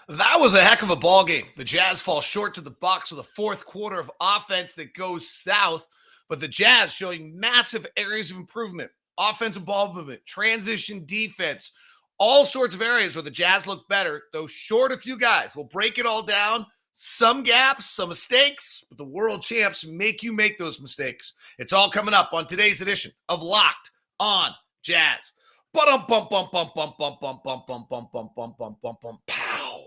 That was a heck of a ball game. The Jazz fall short to the Bucks with a fourth quarter of offense that goes south, but the Jazz showing massive areas of improvement, offensive ball movement, transition defense, all sorts of areas where the Jazz look better, though short a few guys. We'll break it all down. Some gaps, some mistakes, but the world champs make you make those mistakes. It's all coming up on today's edition of Locked on Jazz. Bum bum bum bum bum bum bum bum bum bum bum bum bum bum bum pow.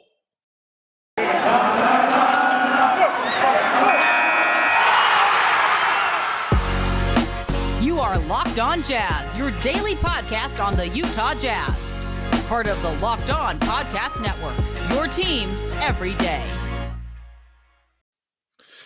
You are Locked On Jazz, your daily podcast on the Utah Jazz. Part of the Locked On Podcast Network, your team every day.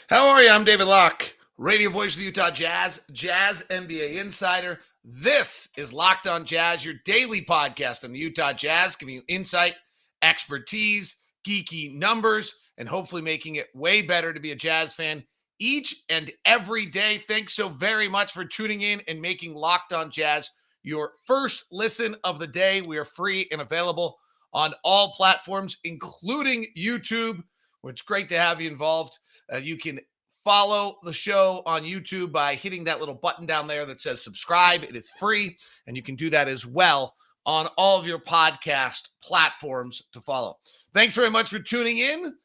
How are you? I'm David Locke, radio voice of the Utah Jazz, Jazz NBA insider. This is Locked On Jazz, your daily podcast on the Utah Jazz, giving you insight, expertise, geeky numbers, and hopefully making it way better to be a Jazz fan each and every day. Thanks so very much for tuning in and making Locked On Jazz your first listen of the day. We are free and available on all platforms, including YouTube, which is great to have you involved. You can follow the show on YouTube by hitting that little button down there that says subscribe. It is free, and you can do that as well on all of your podcast platforms to follow. Thanks very much for tuning in.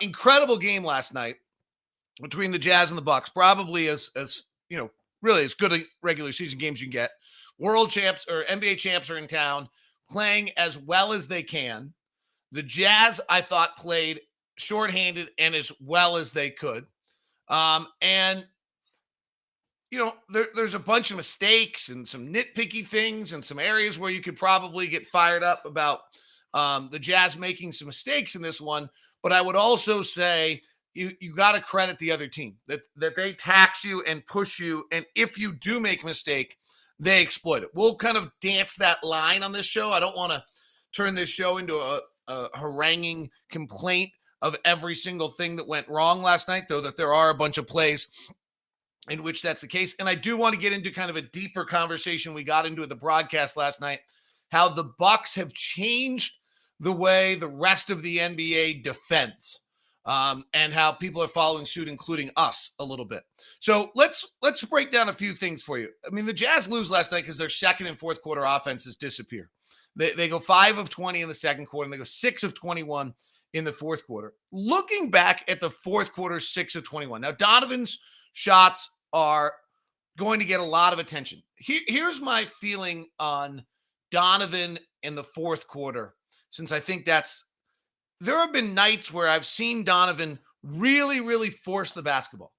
Incredible game last night between the Jazz and the Bucks. Probably as you know, really as good a regular season games you can get. World champs or NBA champs are in town playing as well as they can. The Jazz, I thought, played shorthanded and as well as they could. And, you know, there's a bunch of mistakes and some nitpicky things and some areas where you could probably get fired up about the Jazz making some mistakes in this one. But I would also say you got to credit the other team that they tax you and push you. And if you do make a mistake, they exploit it. We'll kind of dance that line on this show. I don't want to turn this show into a haranguing complaint of every single thing that went wrong last night, though that there are a bunch of plays in which that's the case. And I do want to get into kind of a deeper conversation we got into at the broadcast last night, how the Bucks have changed the way the rest of the NBA defends, and how people are following suit, including us a little bit. So let's break down a few things for you. I mean, the Jazz lose last night because their second and fourth quarter offenses disappear. They go 5 of 20 in the second quarter, and they go 6 of 21 in the fourth quarter. Looking back at the fourth quarter, 6 of 21. Now, Donovan's shots are going to get a lot of attention. Here's my feeling on Donovan in the fourth quarter, since I think there have been nights where I've seen Donovan really, really force the basketball.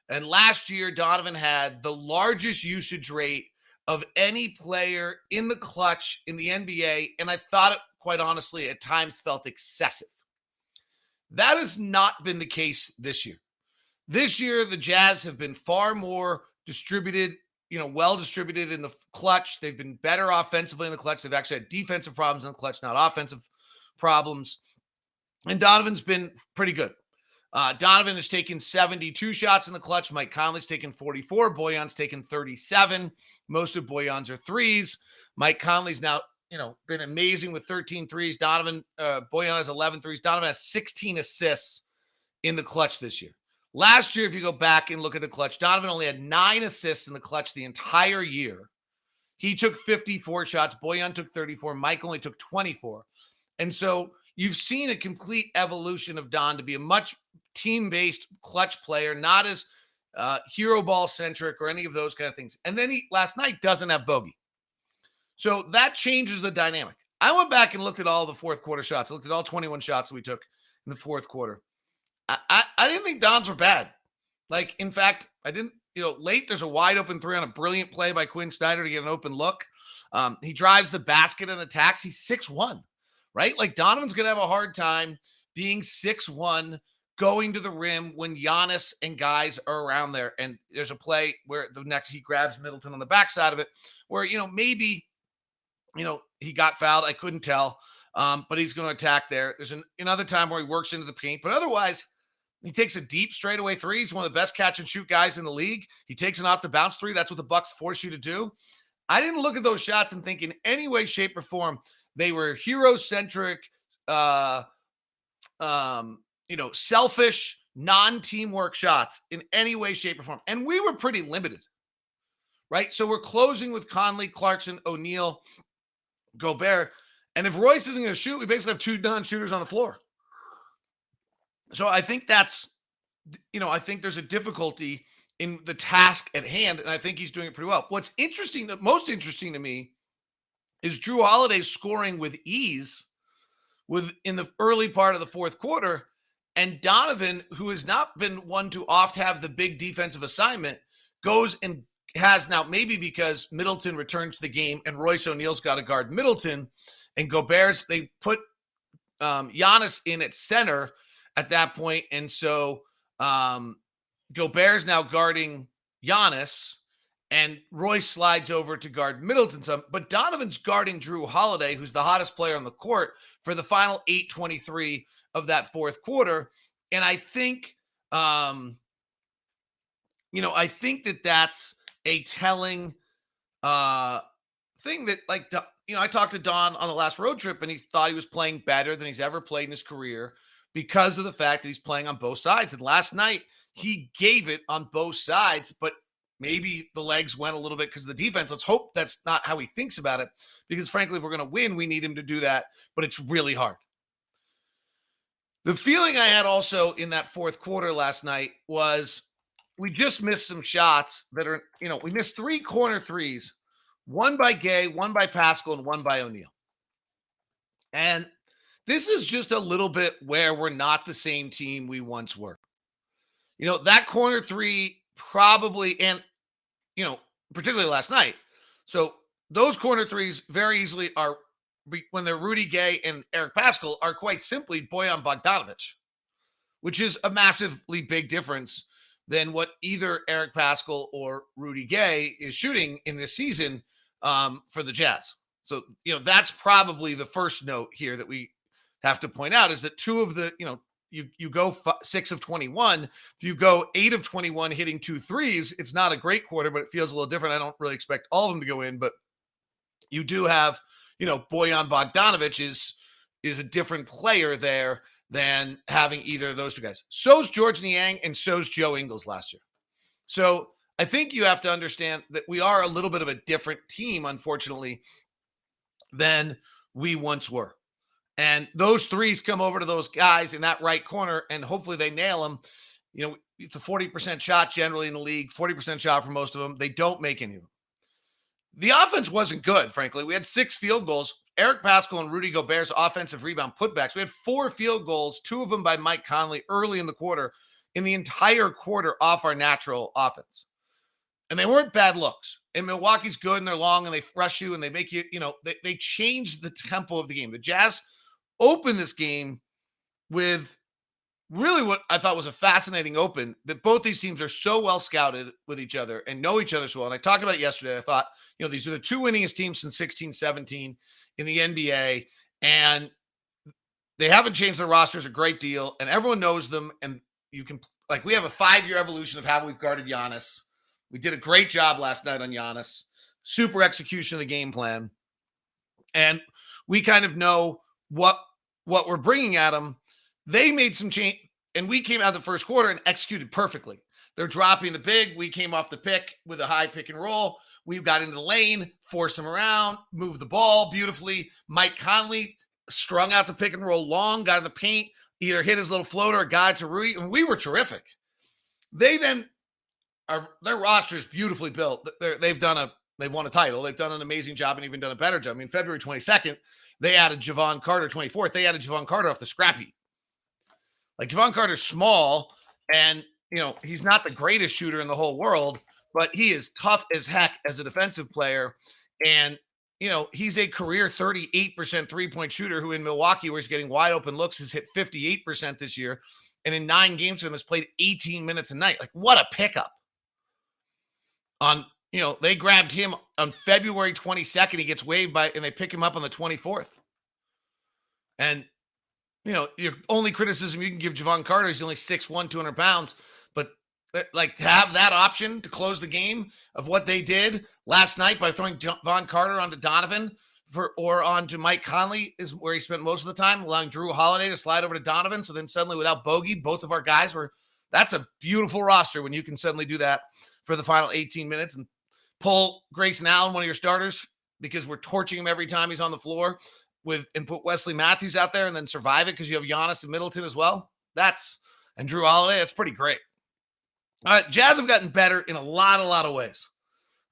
And last year, Donovan had the largest usage rate of any player in the clutch in the NBA, and I thought it, quite honestly, at times felt excessive. That has not been the case this year. This year, the Jazz have been far more distributed, well distributed in the clutch. They've been better offensively in the clutch. They've actually had defensive problems in the clutch, not offensive problems. And Donovan's been pretty good. Donovan has taken 72 shots in the clutch. Mike Conley's taken 44. Bojan's taken 37. Most of Bojan's are threes. Mike Conley's now been amazing with 13 threes. Bojan has 11 threes. Donovan has 16 assists in the clutch this year. Last year, if you go back and look at the clutch, Donovan only had 9 assists in the clutch the entire year. He took 54 shots. Bojan took 34. Mike only took 24. And so you've seen a complete evolution of Don to be a much team-based clutch player, not as hero ball centric or any of those kind of things. And then he last night doesn't have Bogey. So that changes the dynamic. I went back and looked at all the fourth quarter shots. I looked at all 21 shots that we took in the fourth quarter. I didn't think Don's were bad. Like, in fact, I didn't, late there's a wide open three on a brilliant play by Quinn Snyder to get an open look. He drives the basket and attacks. He's 6'1", right? Like, Donovan's going to have a hard time being 6'1", going to the rim when Giannis and guys are around there. And there's a play where he grabs Middleton on the backside of it where, maybe, he got fouled. I couldn't tell, but he's going to attack there. There's another time where he works into the paint, but otherwise he takes a deep straightaway three. He's one of the best catch and shoot guys in the league. He takes an off the bounce three. That's what the Bucks force you to do. I didn't look at those shots and think in any way, shape, or form they were hero-centric, selfish, non-teamwork shots in any way, shape, or form. And we were pretty limited, right? So we're closing with Conley, Clarkson, O'Neal, Gobert. And if Royce isn't going to shoot, we basically have two non-shooters on the floor. So I think I think there's a difficulty in the task at hand, and I think he's doing it pretty well. What's most interesting to me is Drew Holiday scoring with ease in the early part of the fourth quarter, and Donovan, who has not been one to oft have the big defensive assignment, goes and has now, maybe because Middleton returned to the game and Royce O'Neal's got to guard Middleton, and they put Giannis in at center at that point, and so Gobert's now guarding Giannis, and Royce slides over to guard Middleton some, but Donovan's guarding Drew Holiday, who's the hottest player on the court, for the final 8:23 of that fourth quarter. And I think, I think that's a telling thing that, I talked to Don on the last road trip, and he thought he was playing better than he's ever played in his career because of the fact that he's playing on both sides. And last night, he gave it on both sides, but maybe the legs went a little bit because of the defense. Let's hope that's not how he thinks about it, because frankly, if we're going to win, we need him to do that, but it's really hard. The feeling I had also in that fourth quarter last night was we just missed some shots that are, we missed 3 corner threes, one by Gay, one by Pascal, and one by O'Neal. And this is just a little bit where we're not the same team we once were. That corner three probably, and, particularly last night. So those corner threes very easily are, when they're Rudy Gay and Eric Pascal, are quite simply Bojan Bogdanovic, which is a massively big difference than what either Eric Pascal or Rudy Gay is shooting in this season for the Jazz. So, that's probably the first note here that we have to point out, is that two of the, you go 6 of 21. If you go 8 of 21 hitting 2 threes, it's not a great quarter, but it feels a little different. I don't really expect all of them to go in, but you do have, Bojan Bogdanovic is a different player there than having either of those two guys. So's George Niang and so's Joe Ingles last year. So I think you have to understand that we are a little bit of a different team, unfortunately, than we once were. And those threes come over to those guys in that right corner, and hopefully they nail them. It's a 40% shot generally in the league, 40% shot for most of them. They don't make any of them. The offense wasn't good, frankly. We had 6 field goals. Eric Pascal and Rudy Gobert's offensive rebound putbacks. We had 4 field goals, 2 of them by Mike Conley early in the quarter, in the entire quarter off our natural offense. And they weren't bad looks. And Milwaukee's good, and they're long, and they rush you, and they make you, they change the tempo of the game. The Jazz open this game with really what I thought was a fascinating open, that both these teams are so well scouted with each other and know each other so well. And I talked about it yesterday. I thought, these are the 2 winningest teams since 16-17 in the NBA, and they haven't changed their rosters a great deal, and everyone knows them. And you can, we have a 5-year evolution of how we've guarded Giannis. We did a great job last night on Giannis, super execution of the game plan. And we kind of know what we're bringing at them. They made some change, and we came out of the first quarter and executed perfectly. They're dropping the big. We came off the pick with a high pick and roll. We got into the lane, forced them around, moved the ball beautifully. Mike Conley strung out the pick and roll long, got in the paint, either hit his little floater or got to Rudy, and we were terrific. Their roster is beautifully built. They've won a title. They've done an amazing job and even done a better job. I mean, February 22nd, they added Javon Carter. 24th, they added Javon Carter off the scrap heap. Javon Carter's small, and, he's not the greatest shooter in the whole world, but he is tough as heck as a defensive player. And, he's a career 38% three-point shooter who in Milwaukee, where he's getting wide open looks, has hit 58% this year. And in 9 games for them has played 18 minutes a night. What a pickup. They grabbed him on February 22nd. He gets waived and they pick him up on the 24th. And, your only criticism you can give Javon Carter is he's only 6'1", 200 pounds. But to have that option to close the game of what they did last night by throwing Javon Carter onto Donovan or on to Mike Conley is where he spent most of the time, allowing Drew Holiday to slide over to Donovan. So then suddenly without Bogey, both of our guys that's a beautiful roster when you can suddenly do that for the final 18 minutes and pull Grayson Allen, one of your starters, because we're torching him every time he's on the floor and put Wesley Matthews out there and then survive it because you have Giannis and Middleton as well. And Drew Holiday. That's pretty great. All right. Jazz have gotten better in a lot of ways.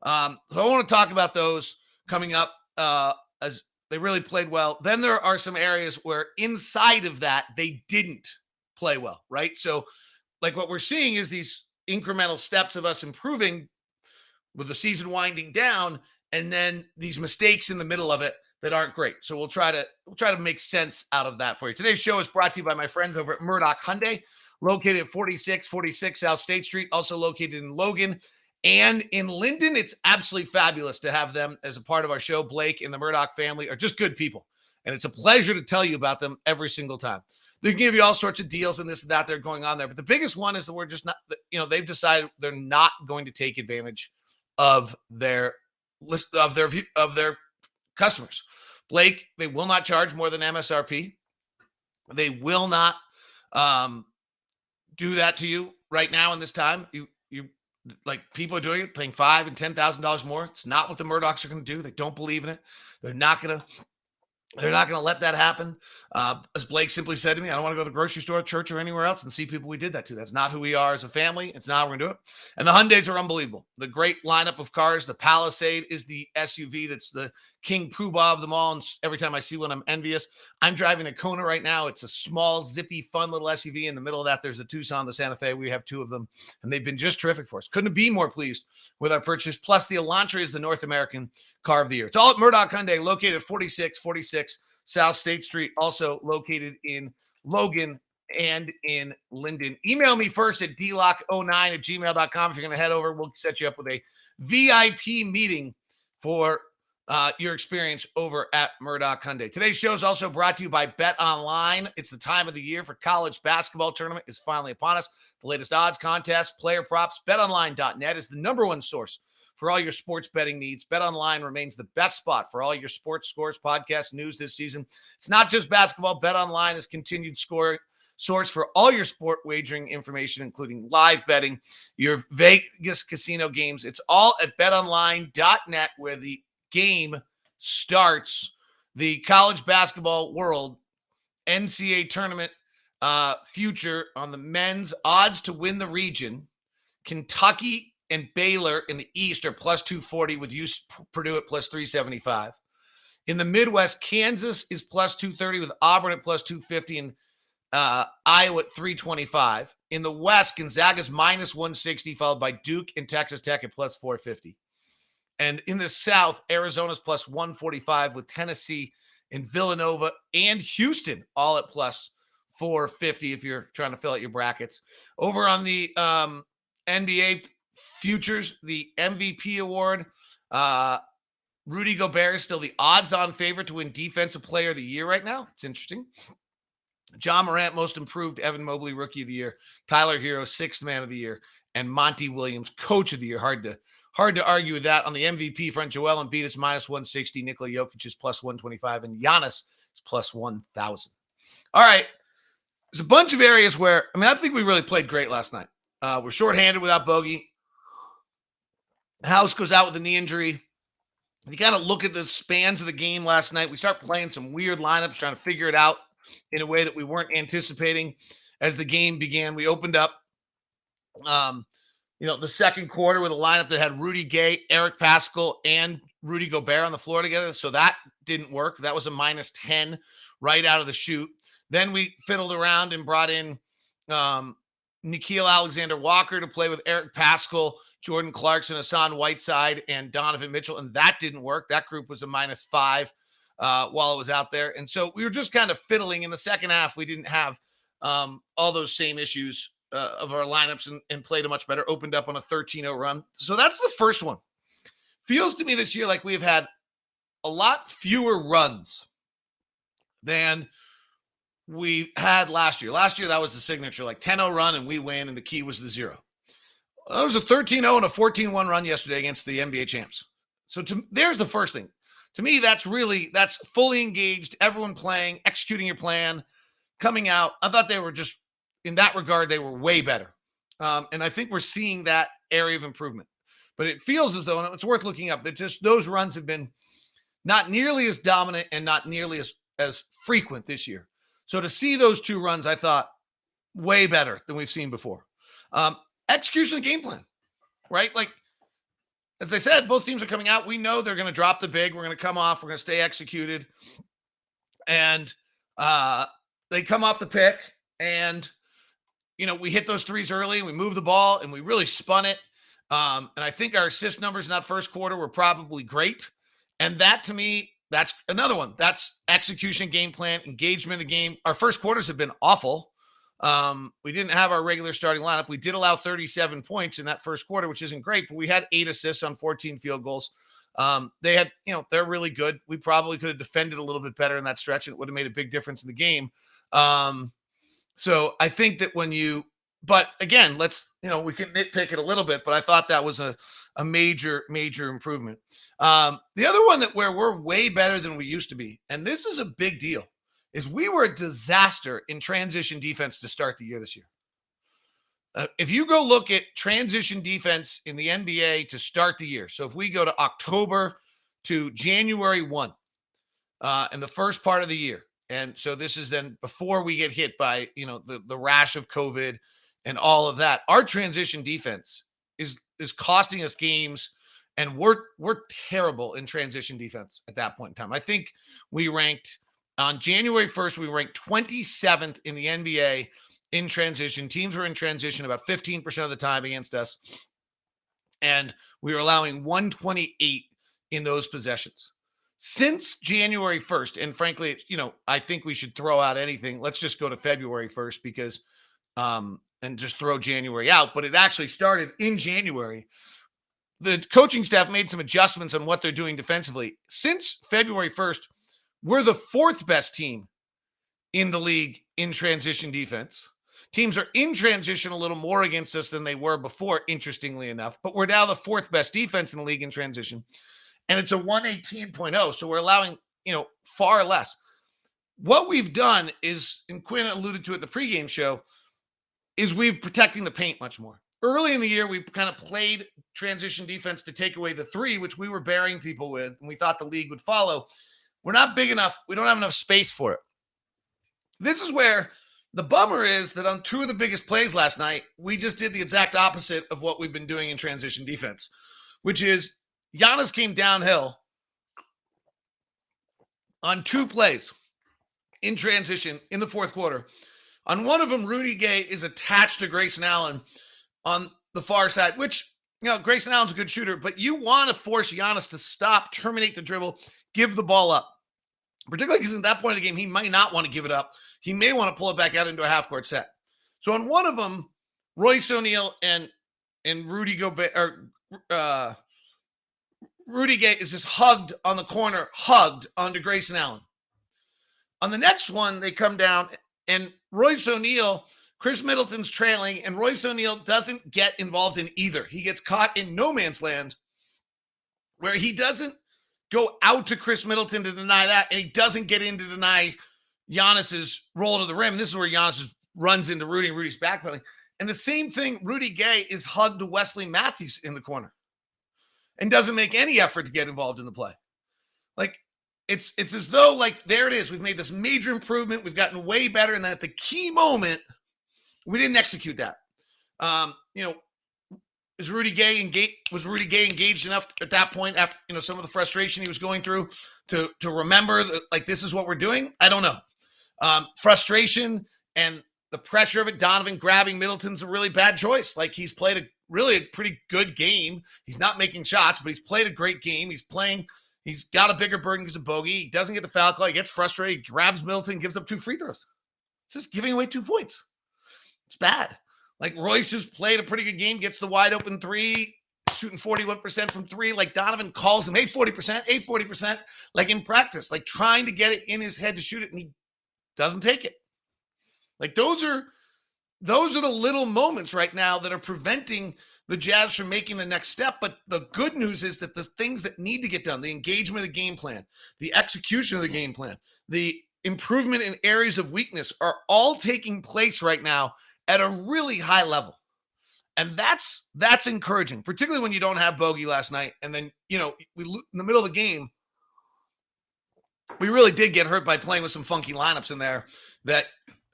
So I want to talk about those coming up as they really played well. Then there are some areas where inside of that, they didn't play well, right? So like what we're seeing is these incremental steps of us improving with the season winding down, and then these mistakes in the middle of it that aren't great. So we'll try to make sense out of that for you. Today's show is brought to you by my friends over at Murdoch Hyundai, located at 4646 South State Street, also located in Logan and in Linden. It's absolutely fabulous to have them as a part of our show. Blake and the Murdoch family are just good people, and it's a pleasure to tell you about them every single time. They can give you all sorts of deals and this and that that are going on there. But the biggest one is that we're just not, they've decided they're not going to take advantage of their list of their customers. Blake, they will not charge more than MSRP. They will not do that to you right now in this time. You like people are doing it, paying $5,000 and $10,000 more. It's not what the Murdochs are going to do. They don't believe in it. They're not going to let that happen. As Blake simply said to me, I don't want to go to the grocery store, church, or anywhere else and see people we did that to. That's not who we are as a family. It's not how we're going to do it. And the Hyundais are unbelievable. The great lineup of cars. The Palisade is the SUV that's the king poobah of them all. And every time I see one, I'm envious. I'm driving a Kona right now. It's a small, zippy, fun little SUV. In the middle of that, there's the Tucson, the Santa Fe. We have two of them, and they've been just terrific for us. Couldn't be more pleased with our purchase. Plus, the Elantra is the North American car of the year. It's all at Murdoch Hyundai, located at 4646 South State Street, also located in Logan and in Linden. Email me first at dlock09@gmail.com. If you're going to head over, we'll set you up with a VIP meeting for your experience over at Murdoch Hyundai. Today's show is also brought to you by Bet Online. It's the time of the year for college basketball tournament is finally upon us. The latest odds, contests, player props. BetOnline.net is the number one source for all your sports betting needs. BetOnline remains the best spot for all your sports scores, podcast news this season. It's not just basketball. BetOnline is continued source for all your sport wagering information, including live betting, your Vegas casino games. It's all at betonline.net, where the game starts. The college basketball world NCAA tournament future on the men's odds to win the region. Kentucky and Baylor in the East are plus 240 with Purdue at plus 375. In the Midwest, Kansas is plus 230 with Auburn at plus 250 and Iowa at 325. In the West, Gonzaga's minus 160, followed by Duke and Texas Tech at plus 450. And in the South, Arizona's plus 145 with Tennessee and Villanova and Houston all at plus 450 if you're trying to fill out your brackets. Over on the NBA futures, the MVP award, Rudy Gobert is still the odds-on favorite to win Defensive Player of the Year right now. It's interesting. John Morant, Most Improved, Evan Mobley, Rookie of the Year, Tyler Hero, Sixth Man of the Year, and Monty Williams, Coach of the Year. Hard to argue with that. On the MVP front, Joel Embiid is minus 160, Nikola Jokic is plus 125, and Giannis is plus 1,000. All right. There's a bunch of areas where, I think we really played great last night. We're shorthanded without Bogey. House goes out with a knee injury. If you kind of look at the spans of the game last night, we start playing some weird lineups, trying to figure it out in a way that we weren't anticipating as the game began. We opened up, the second quarter with a lineup that had Rudy Gay, Eric Pascal, and Rudy Gobert on the floor together. So that didn't work. That was a minus 10 right out of the chute. Then we fiddled around and brought in Nickeil Alexander-Walker to play with Eric Pascal, Jordan Clarkson, Hassan Whiteside, and Donovan Mitchell, and that didn't work. That group was a minus 5 while it was out there. And so we were just kind of fiddling. In the second half, we didn't have all those same issues of our lineups and played a much better, opened up on a 13-0 run. So that's the first one. Feels to me this year like we've had a lot fewer runs than we had last year. Last year, that was the signature, like 10-0 run and we win, and the key was the 0. There was a 13-0 and a 14-1 run yesterday against the NBA champs. So there's the first thing. To me, that's fully engaged, everyone playing, executing your plan, coming out. I thought they were just, in that regard, they were way better. And I think we're seeing that area of improvement. But it feels as though, and it's worth looking up, that just those runs have been not nearly as dominant and not nearly as frequent this year. So to see those two runs, I thought way better than we've seen before. Execution of the game plan, right? Like, as I said, both teams are coming out. We know they're going to drop the big. We're going to come off. We're going to stay executed. And they come off the pick. And, we hit those threes early. We moved the ball. And we really spun it. And I think our assist numbers in that first quarter were probably great. And that, to me, that's another one. That's execution, game plan, engagement in the game. Our first quarters have been awful. We didn't have our regular starting lineup. We did allow 37 points in that first quarter, which isn't great, but we had 8 assists on 14 field goals. They had, they're really good. We probably could have defended a little bit better in that stretch, and it would have made a big difference in the game. So I think that but again, we can nitpick it a little bit, but I thought that was a major, major improvement. The other one where we're way better than we used to be, and this is a big deal, is we were a disaster in transition defense to start the year this year. If you go look at transition defense in the NBA to start the year, so if we go to October to January 1, in the first part of the year, and so this is then before we get hit by, the rash of COVID and all of that, our transition defense is costing us games, and we're terrible in transition defense at that point in time. I think we ranked on January 1st, we ranked 27th in the NBA in transition. Teams were in transition about 15% of the time against us. And we were allowing 128 in those possessions. Since January 1st, and frankly, I think we should throw out anything. Let's just go to February 1st because, and just throw January out. But it actually started in January. The coaching staff made some adjustments on what they're doing defensively. Since February 1st, we're the 4th best team in the league in transition defense. Teams are in transition a little more against us than they were before, interestingly enough. But we're now the 4th best defense in the league in transition. And it's a 118.0. So we're allowing, far less. What we've done is, and Quinn alluded to it in the pregame show, is we're protecting the paint much more. Early in the year, we kind of played transition defense to take away the three, which we were burying people with, and we thought the league would follow. We're not big enough. We don't have enough space for it. This is where the bummer is that on 2 of the biggest plays last night, we just did the exact opposite of what we've been doing in transition defense, which is Giannis came downhill on 2 plays in transition in the fourth quarter. On one of them, Rudy Gay is attached to Grayson Allen on the far side, which, Grayson Allen's a good shooter, but you want to force Giannis to stop, terminate the dribble, give the ball up. Particularly because at that point of the game, he might not want to give it up. He may want to pull it back out into a half-court set. So on one of them, Royce O'Neal and Rudy Gobert, Rudy Gay is just hugged on the corner, hugged onto Grayson Allen. On the next one, they come down, and Royce O'Neal, Chris Middleton's trailing, and Royce O'Neal doesn't get involved in either. He gets caught in no man's land where he doesn't go out to Chris Middleton to deny that, and he doesn't get in to deny Giannis's roll to the rim. This is where Giannis runs into Rudy and Rudy's backpedaling. And the same thing, Rudy Gay is hugged to Wesley Matthews in the corner and doesn't make any effort to get involved in the play. Like, it's as though, like, there it is. We've made this major improvement. We've gotten way better. And then at the key moment, we didn't execute that. Was Rudy Gay engaged enough at that point after, some of the frustration he was going through to remember that, like, this is what we're doing? I don't know. Frustration and the pressure of it, Donovan grabbing Middleton's a really bad choice. Like, he's played a pretty good game. He's not making shots, but he's played a great game. He's got a bigger burden because of bogey. He doesn't get the foul call. He gets frustrated. He grabs Middleton, gives up 2 free throws. It's just giving away 2 points. It's bad. Like, Royce, who's played a pretty good game, gets the wide open 3, shooting 41% from 3. Like, Donovan calls him, hey, 40%, like in practice, like trying to get it in his head to shoot it, and he doesn't take it. Like, those are those are the little moments right now that are preventing the Jazz from making the next step. But the good news is that the things that need to get done, the engagement of the game plan, the execution of the game plan, the improvement in areas of weakness are all taking place right now at a really high level. And that's encouraging, particularly when you don't have Bogey last night. And then, in the middle of the game, we really did get hurt by playing with some funky lineups in there that,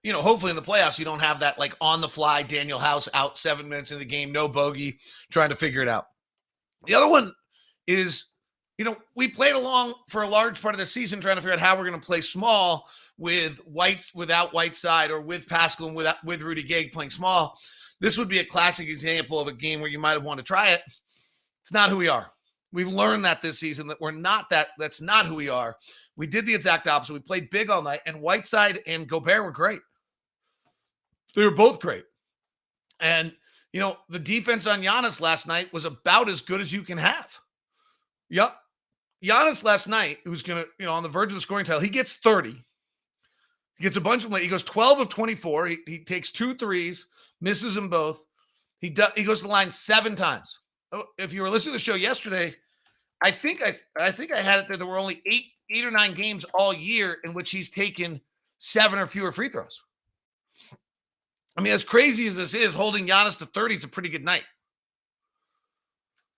hopefully in the playoffs, you don't have that like on the fly Daniel House out 7 minutes into the game, no Bogey, trying to figure it out. The other one is, we played along for a large part of the season trying to figure out how we're going to play small without Whiteside, or with Pascal and with Rudy Gay playing small. This would be a classic example of a game where you might have wanted to try it. It's not who we are. We've learned that this season, that we're not that. That's not who we are. We did the exact opposite. We played big all night, and Whiteside and Gobert were great. They were both great. And, the defense on Giannis last night was about as good as you can have. Yep. Giannis last night, who's going to, on the verge of the scoring title, he gets 30. He gets a bunch of them. He goes 12 of 24. He takes 2 threes, misses them both. He goes to the line 7 times. If you were listening to the show yesterday, I think I had it there were only 8 or 9 games all year in which he's taken 7 or fewer free throws. I mean, as crazy as this is, holding Giannis to 30 is a pretty good night.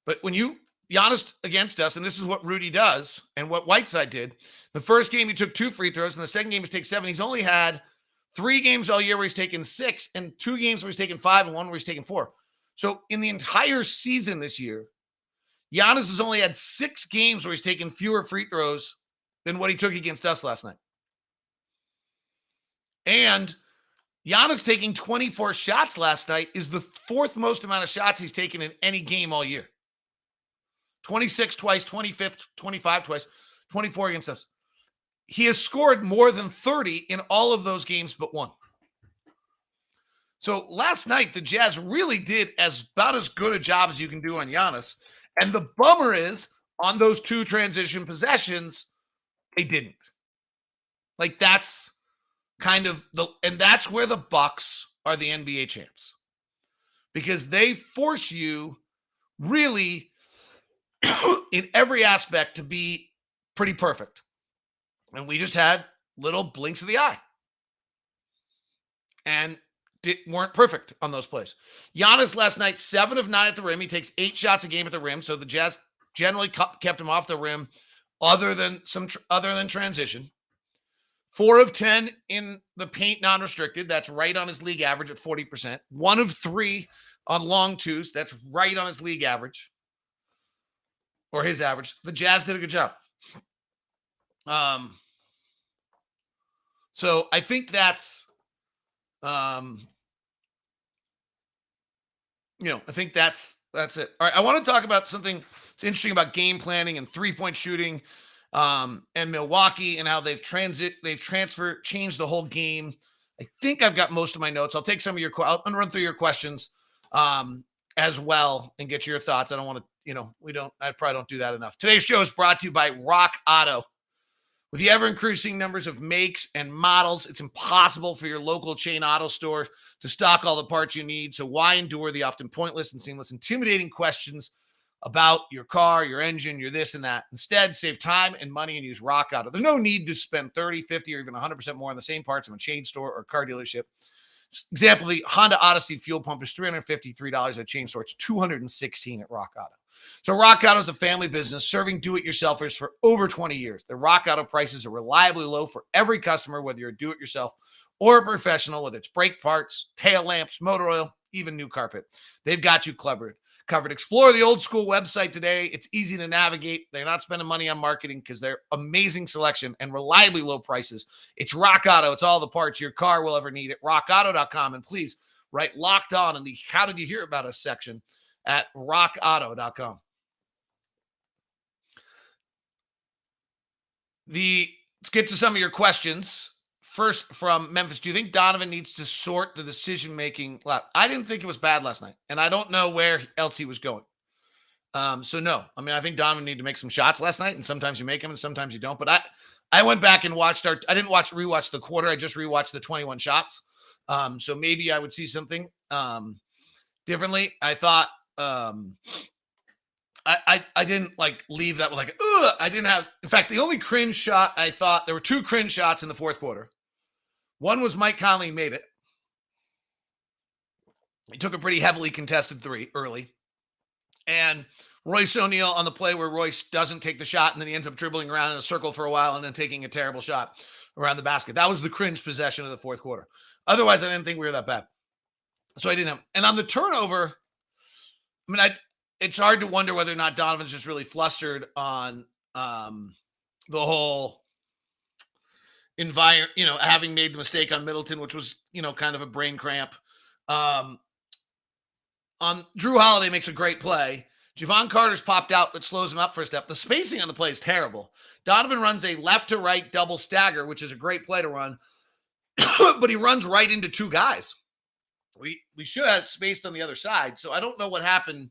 But when Giannis against us, and this is what Rudy does and what Whiteside did, the first game he took 2 free throws, and the second game he's taken 7. He's only had 3 games all year where he's taken 6, and 2 games where he's taken 5, and 1 where he's taken 4. So in the entire season this year, Giannis has only had 6 games where he's taken fewer free throws than what he took against us last night. And Giannis taking 24 shots last night is the 4th most amount of shots he's taken in any game all year. 26 twice, 25th, 25 twice, 24 against us. He has scored more than 30 in all of those games but 1. So last night, the Jazz really did about as good a job as you can do on Giannis. And the bummer is, on those 2 transition possessions, they didn't. Like, that's kind of and that's where the Bucks are the NBA champs. Because they force you really in every aspect to be pretty perfect. And we just had little blinks of the eye. And weren't perfect on those plays. Giannis last night, 7 of 9 at the rim. He takes 8 shots a game at the rim. So the Jazz generally kept him off the rim other than transition. 4 of 10 in the paint non-restricted. That's right on his league average at 40%. 1 of 3 on long twos. That's right on his league average. Or his average. The Jazz did a good job. So I think that's I think that's it. All right, I want to talk about something that's interesting about game planning and 3-point shooting, and Milwaukee, and how they've changed the whole game. I think I've got most of my notes. I'll take some of your I'm going to run through your questions as well and get your thoughts. I don't want to, I probably don't do that enough. Today's show is brought to you by Rock Auto. With the ever-increasing numbers of makes and models, it's impossible for your local chain auto store to stock all the parts you need. So why endure the often pointless and seamless, intimidating questions about your car, your engine, your this and that? Instead, save time and money and use Rock Auto. There's no need to spend 30, 50, or even 100% more on the same parts from a chain store or car dealership. Example, the Honda Odyssey fuel pump is $353 at a chain store. It's $216 at Rock Auto. So Rock Auto is a family business serving do-it-yourselfers for over 20 years. The Rock Auto prices are reliably low for every customer, whether you're a do-it-yourself or a professional, whether it's brake parts, tail lamps, motor oil, even new carpet. They've got you covered. Explore the old school website today. It's easy to navigate. They're not spending money on marketing because they're amazing selection and reliably low prices. It's Rock Auto. It's all the parts your car will ever need at rockauto.com. And please write Locked On in the How Did You Hear About Us section at rockauto.com. Let's get to some of your questions. First, from Memphis, do you think Donovan needs to sort the decision-making? I didn't think it was bad last night, and I don't know where else he was going. So no. I mean, I think Donovan needed to make some shots last night, and sometimes you make them and sometimes you don't. But I went back and watched I didn't rewatch the quarter. I just rewatched the 21 shots. So maybe I would see something differently. I thought I didn't like leave that with like, ugh. I didn't have, in fact, the only cringe shot I thought, there were 2 cringe shots in the fourth quarter. One was Mike Conley made it. He took a pretty heavily contested 3 early. And Royce O'Neal on the play where Royce doesn't take the shot and then he ends up dribbling around in a circle for a while and then taking a terrible shot around the basket. That was the cringe possession of the fourth quarter. Otherwise, I didn't think we were that bad. So I didn't have, and on the turnover, I mean, it's hard to wonder whether or not Donovan's just really flustered on the whole environment, having made the mistake on Middleton, which was, kind of a brain cramp. On Drew Holiday makes a great play. Javon Carter's popped out that slows him up for a step. The spacing on the play is terrible. Donovan runs a left to right double stagger, which is a great play to run, but he runs right into 2 guys. We should have spaced on the other side. So I don't know what happened.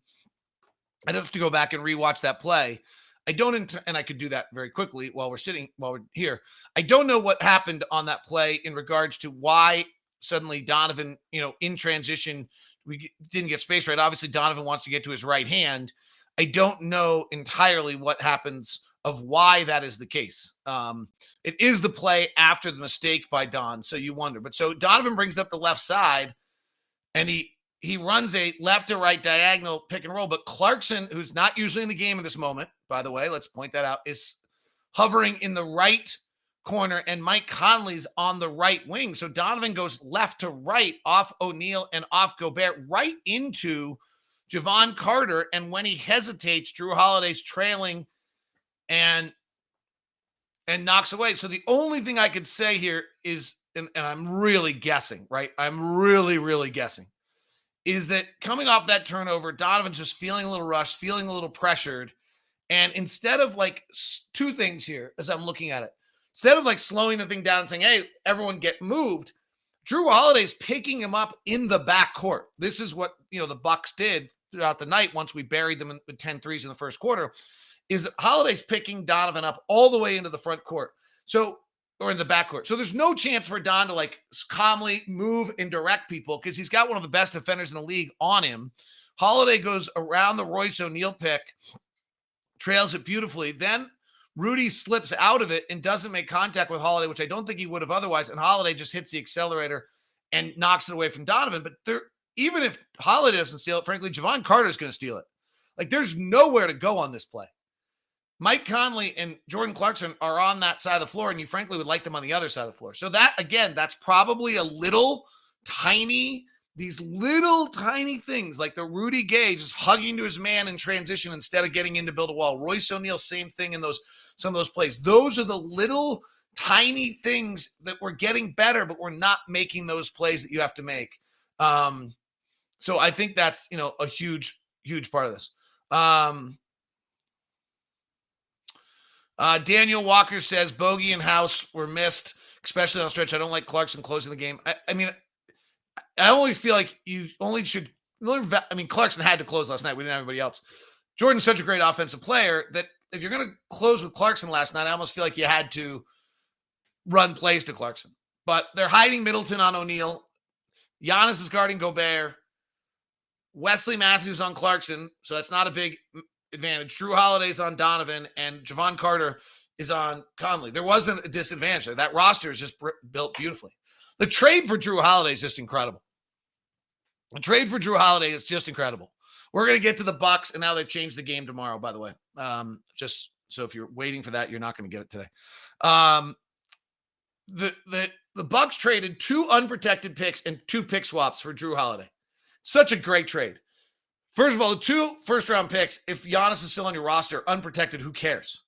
I'd have to go back and rewatch that play. I don't, and I could do that very quickly while we're here. I don't know what happened on that play in regards to why suddenly Donovan, in transition, we didn't get space right. Obviously, Donovan wants to get to his right hand. I don't know entirely what happens of why that is the case. It is the play after the mistake by Don, so you wonder. But so Donovan brings up the left side, and he runs a left to right diagonal pick and roll. But Clarkson, who's not usually in the game in this moment, by the way, let's point that out, is hovering in the right corner, and Mike Conley's on the right wing. So Donovan goes left to right off O'Neal and off Gobert right into Javon Carter. And when he hesitates, Drew Holiday's trailing and knocks away. So the only thing I could say here is, and I'm really guessing, right? I'm really, really guessing, is that coming off that turnover, Donovan's just feeling a little rushed, feeling a little pressured. And instead of like 2 things here as I'm looking at it, instead of like slowing the thing down and saying, hey, everyone get moved, Drew Holiday's picking him up in the backcourt. This is what, the Bucks did throughout the night once we buried them with 10 threes in the first quarter, is that Holiday's picking Donovan up all the way into the front court. So, or in the backcourt. So there's no chance for Don to like calmly move and direct people because he's got one of the best defenders in the league on him. Holiday goes around the Royce O'Neal pick, trails it beautifully. Then Rudy slips out of it and doesn't make contact with Holiday, which I don't think he would have otherwise. And Holiday just hits the accelerator and knocks it away from Donovan. But even if Holiday doesn't steal it, frankly, Javon Carter's going to steal it. Like there's nowhere to go on this play. Mike Conley and Jordan Clarkson are on that side of the floor, and you frankly would like them on the other side of the floor. So that, again, that's probably these little tiny things like the Rudy Gay just hugging to his man in transition instead of getting in to build a wall. Royce O'Neal, same thing in some of those plays. Those are the little tiny things that we're getting better, but we're not making those plays that you have to make. So I think that's, a huge, huge part of this. Daniel Walker says Bogey and House were missed, especially on the stretch. I don't like Clarkson closing the game. I always feel like you only should. Clarkson had to close last night. We didn't have anybody else. Jordan's such a great offensive player that if you're going to close with Clarkson last night, I almost feel like you had to run plays to Clarkson. But they're hiding Middleton on O'Neal. Giannis is guarding Gobert. Wesley Matthews on Clarkson, so that's not a big advantage. Drew Holiday's on Donovan, and Javon Carter is on Conley. There wasn't a disadvantage there. That roster is just built beautifully. The trade for Drew Holiday is just incredible. The trade for Drew Holiday is just incredible. We're going to get to the Bucks, and now they've changed the game tomorrow, by the way. Just so if you're waiting for that, you're not going to get it today. The Bucks traded 2 unprotected picks and 2 pick swaps for Drew Holiday. Such a great trade. First of all, the 2 first-round picks, if Giannis is still on your roster, unprotected, who cares?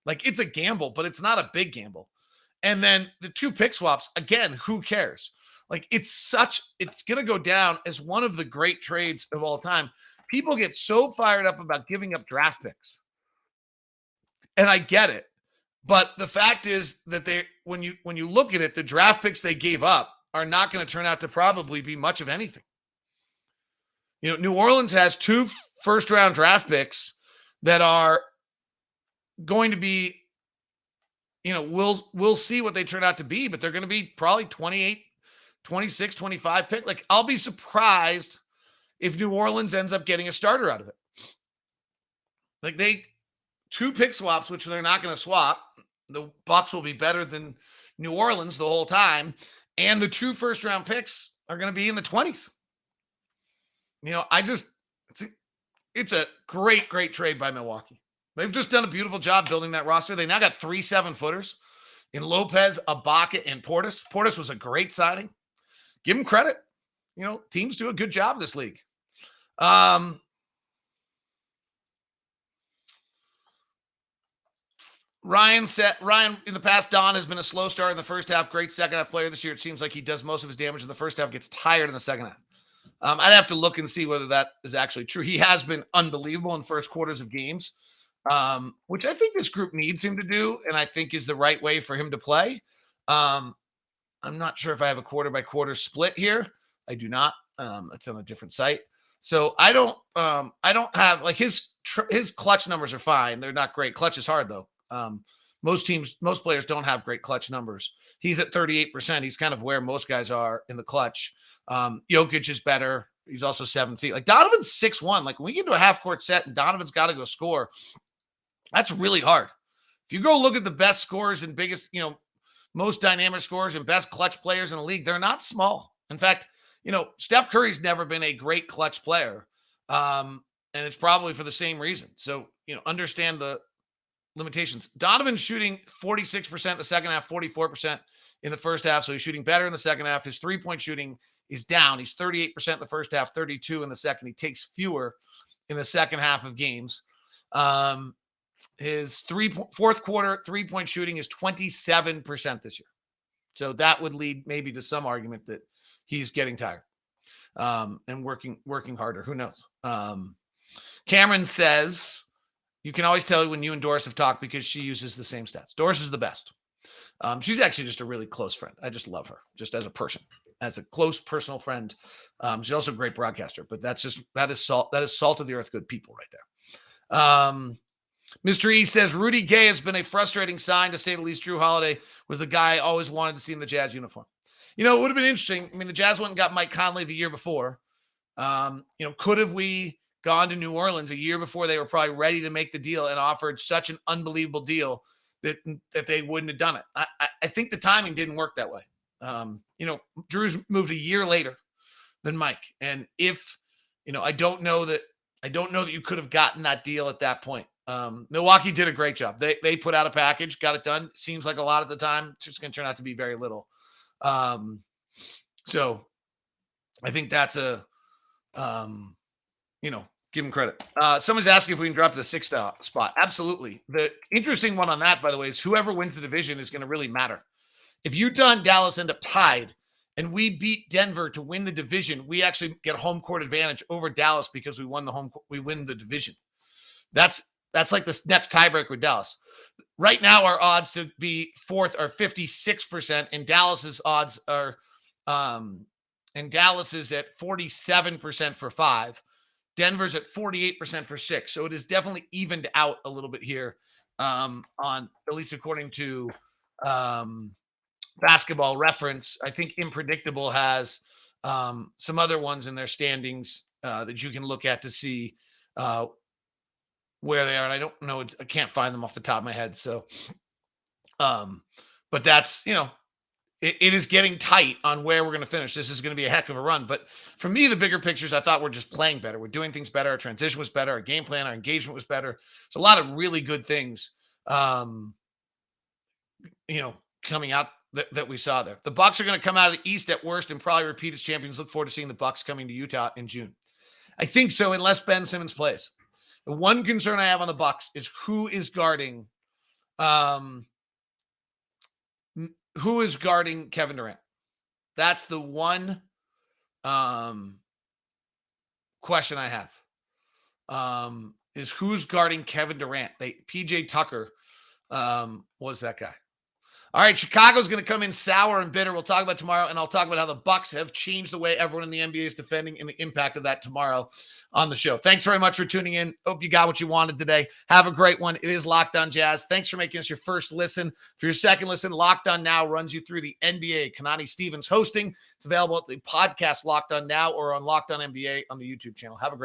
Like, it's a gamble, but it's not a big gamble. And then the 2 pick swaps, again, who cares? Like, it's going to go down as one of the great trades of all time. People get so fired up about giving up draft picks. And I get it. But the fact is that when you look at it, the draft picks they gave up are not going to turn out to probably be much of anything. New Orleans has 2 first-round draft picks that are going to be, we'll see what they turn out to be, but they're going to be probably 28 26, 25 pick. Like, I'll be surprised if New Orleans ends up getting a starter out of it. Like, 2 pick swaps, which they're not going to swap. The Bucks will be better than New Orleans the whole time. And the 2 first-round picks are going to be in the 20s. It's a great, great trade by Milwaukee. They've just done a beautiful job building that roster. They now got 3 7-footers in Lopez, Ibaka, and Portis. Portis was a great signing. Give them credit. Teams do a good job this league. Ryan said, in the past, Don has been a slow start in the first half, great second half player this year. It seems like he does most of his damage in the first half, gets tired in the second half. I'd have to look and see whether that is actually true. He has been unbelievable in first quarters of games, which I think this group needs him to do, and I think is the right way for him to play. I'm not sure if I have a quarter-by-quarter split here. I do not. It's on a different site. So I don't have, like, his clutch numbers are fine. They're not great. Clutch is hard, though. Most players don't have great clutch numbers. He's at 38%. He's kind of where most guys are in the clutch. Jokic is better. He's also 7 feet. Like, Donovan's 6'1". Like, when we get into a half-court set and Donovan's got to go score, that's really hard. If you go look at the best scorers and biggest, most dynamic scorers and best clutch players in the league, they're not small. In fact, Steph Curry's never been a great clutch player. And it's probably for the same reason. So, understand the limitations. Donovan's shooting 46% the second half, 44% in the first half. So he's shooting better in the second half. His 3-point shooting is down. He's 38% in the first half, 32 in the second. He takes fewer in the second half of games. His fourth quarter 3-point shooting is 27% this year. So that would lead maybe to some argument that he's getting tired and working harder. Who knows? Cameron says, you can always tell when you and Doris have talked because she uses the same stats. Doris is the best. She's actually just a really close friend. I just love her just as a person, as a close personal friend. She's also a great broadcaster, but that is salt of the earth, good people right there. Mr. E says, Rudy Gay has been a frustrating sign, to say the least. Drew Holiday was the guy I always wanted to see in the Jazz uniform. It would have been interesting. I mean, the Jazz went and got Mike Conley the year before. Could have we gone to New Orleans a year before they were probably ready to make the deal and offered such an unbelievable deal that they wouldn't have done it? I think the timing didn't work that way. Drew's moved a year later than Mike. And if, I don't know that you could have gotten that deal at that point. Milwaukee did a great job. They put out a package, got it done. Seems like a lot at the time. It's just going to turn out to be very little. So I think that's give him credit. Someone's asking if we can drop to the 6th spot. Absolutely. The interesting one on that, by the way, is whoever wins the division is going to really matter. If Utah and Dallas end up tied and we beat Denver to win the division, we actually get home court advantage over Dallas because we win the division. That's like the next tiebreaker with Dallas. Right now, our odds to be 4th are 56%, and Dallas's odds are, and Dallas is at 47% for 5. Denver's at 48% for 6. So it is definitely evened out a little bit here, on at least according to Basketball Reference. I think Impredictable has some other ones in their standings that you can look at to see where they are. And I don't know, I can't find them off the top of my head. So, but that's, it is getting tight on where we're going to finish. This is going to be a heck of a run. But for me, the bigger pictures, I thought we're just playing better. We're doing things better. Our transition was better. Our game plan, our engagement was better. It's a lot of really good things, coming out that we saw there. The Bucks are going to come out of the East at worst and probably repeat as champions. Look forward to seeing the Bucks coming to Utah in June. I think so, unless Ben Simmons plays. The one concern I have on the Bucks is who is guarding Kevin Durant. That's the one question I have. Is who's guarding Kevin Durant? PJ Tucker was that guy. All right, Chicago's going to come in sour and bitter. We'll talk about tomorrow, and I'll talk about how the Bucks have changed the way everyone in the NBA is defending and the impact of that tomorrow on the show. Thanks very much for tuning in. Hope you got what you wanted today. Have a great one. It is Locked On Jazz. Thanks for making us your first listen. For your second listen, Locked On Now runs you through the NBA. Kanani Stevens hosting. It's available at the podcast Locked On Now or on Locked On NBA on the YouTube channel. Have a great